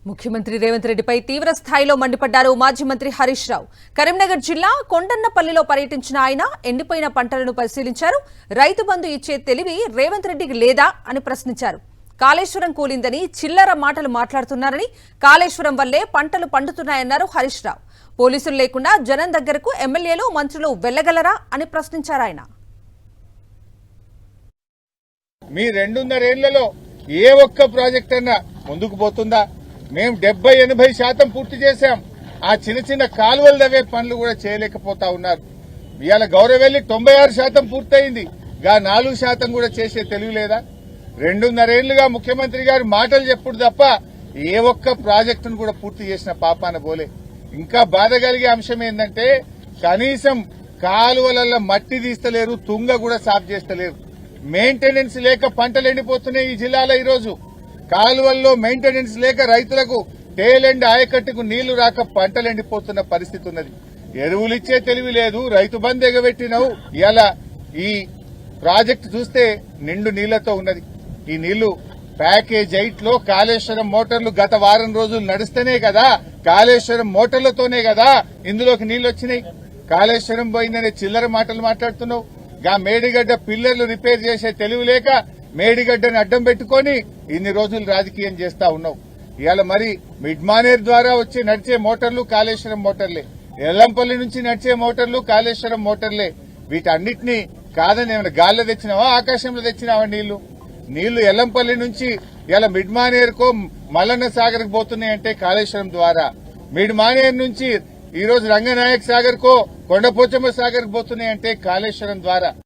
ముఖ్యమంత్రి రేవంత్ రెడ్డిపై తీవ్ర స్థాయిలో మండిపడ్డారు మాజీ మంత్రి హరీష్ రావు. కరీంనగర్ జిల్లా కొండన్నపల్లిలో పర్యటించిన ఆయన ఎండిపోయిన పంటలను పరిశీలించారు. రైతు బంధు ఇచ్చే తెలివి రేవంత్ రెడ్డికి లేదా అని ప్రశ్నించారు. కాళేశ్వరం కూలిందని చిల్లర మాటలు మాట్లాడుతున్నారని, కాళేశ్వరం వల్లే పంటలు పండుతున్నాయన్నారు హరీష్ రావు. పోలీసులు లేకుండా జనం దగ్గరకు ఎమ్మెల్యేలు మంత్రులు వెళ్లగలరా అని ప్రశ్నించారు ఆయన. మీ 2.5 ఏళ్లలో ఏ ఒక్క ప్రాజెక్ట్ అన్నా ముందుకు పోతుందా? మేము 70-80% పూర్తి చేశాం. ఆ చిన్న చిన్న కాలువలు తవ్వే పనులు కూడా చేయలేకపోతా ఉన్నారు. ఇవాళ గౌరవెల్లి 96% పూర్తయింది. 4% కూడా చేసే తెలివి లేదా? 2.5 ఏళ్లుగా ముఖ్యమంత్రి గారు మాటలు చెప్పుడు తప్ప ఏ ఒక్క ప్రాజెక్టును కూడా పూర్తి చేసిన పాపాన పోలే. ఇంకా బాధ కలిగే అంశం ఏంటంటే కనీసం కాలువలలో మట్టి తీస్తలేరు, తుంగ కూడా సాఫ్ చేస్తలేరు. మెయింటెనెన్స్ లేక పంటలు ఎండిపోతున్నాయి ఈ జిల్లాలో. ఈరోజు కాలువల్లో మెయింటెనెన్స్ లేక రైతులకు టేలెండ్ ఆయకట్టుకు నీళ్లు రాక పంటలు ఎండిపోతున్న పరిస్థితి ఉన్నది. ఎరువులిచ్చే తెలివి లేదు, రైతు బంధు ఎగబెట్టినవు. ఇలా ఈ ప్రాజెక్టు చూస్తే నిండు నీళ్లతో ఉన్నది. ఈ నీళ్లు ప్యాకేజ్ 8 లో కాళేశ్వరం మోటార్లు గత వారం రోజులు నడిస్తేనే కదా, కాళేశ్వరం మోటార్లతోనే కదా ఇందులోకి నీళ్లు వచ్చినాయి. కాళేశ్వరం పోయిందనే చిల్లర మాటలు మాట్లాడుతున్నావు. మేడిగడ్డ పిల్లర్లు రిపేర్ చేసే తెలివి లేక మేడిగడ్డను అడ్డం పెట్టుకుని ఇన్ని రోజులు రాజకీయం చేస్తా ఉన్నావు. ఇవాళ మరి మిడ్ మానేర్ ద్వారా వచ్చి నడిచే మోటార్లు కాళేశ్వరం మోటార్లే, ఎల్లంపల్లి నుంచి నడిచే మోటార్లు కాళేశ్వరం మోటార్లే. వీటన్నిటినీ కాదని ఏమైనా గాల్లో తెచ్చినావా, ఆకాశంలో తెచ్చినావా? నీళ్లు ఎల్లంపల్లి నుంచి ఇలా మిడ్ మానేర్కో మల్లన్న సాగర్ కు పోతున్నాయంటే కాళేశ్వరం ద్వారా. మిడ్ మానేర్ నుంచి ఈ రోజు రంగనాయక్ సాగర్ కో కొండపోచమ్మ సాగర్ కు పోతున్నాయంటే కాళేశ్వరం ద్వారా.